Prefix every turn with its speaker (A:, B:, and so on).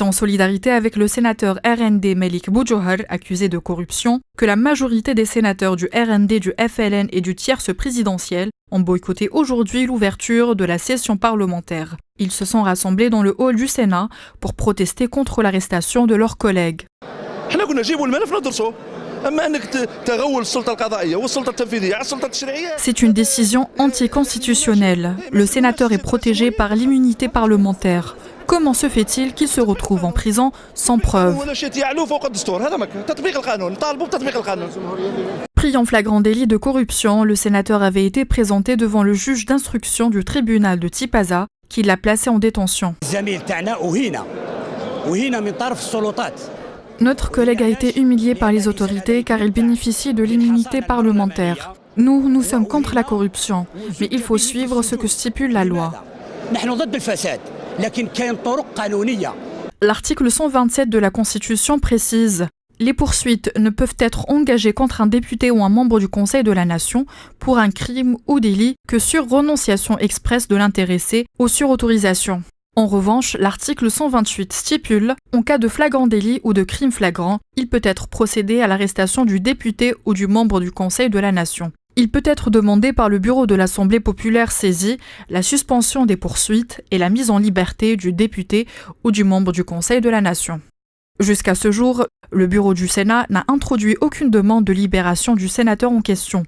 A: C'est en solidarité avec le sénateur RND Melik Boujohar, accusé de corruption, que la majorité des sénateurs du RND, du FLN et du tierce présidentiel ont boycotté aujourd'hui l'ouverture de la session parlementaire. Ils se sont rassemblés dans le hall du Sénat pour protester contre l'arrestation de leurs collègues. C'est une décision anticonstitutionnelle. Le sénateur est protégé par l'immunité parlementaire. Comment se fait-il qu'il se retrouve en prison sans preuve? Pris en flagrant délit de corruption, le sénateur avait été présenté devant le juge d'instruction du tribunal de Tipaza, qui l'a placé en détention. Notre collègue a été humilié par les autorités car il bénéficie de l'immunité parlementaire. Nous sommes contre la corruption, mais il faut suivre ce que stipule la loi. L'article 127 de la Constitution précise: les poursuites ne peuvent être engagées contre un député ou un membre du Conseil de la Nation pour un crime ou délit que sur renonciation expresse de l'intéressé ou sur autorisation. En revanche, l'article 128 stipule: en cas de flagrant délit ou de crime flagrant, il peut être procédé à l'arrestation du député ou du membre du Conseil de la Nation. Il peut être demandé par le bureau de l'Assemblée populaire saisie la suspension des poursuites et la mise en liberté du député ou du membre du Conseil de la Nation. Jusqu'à ce jour, le bureau du Sénat n'a introduit aucune demande de libération du sénateur en question.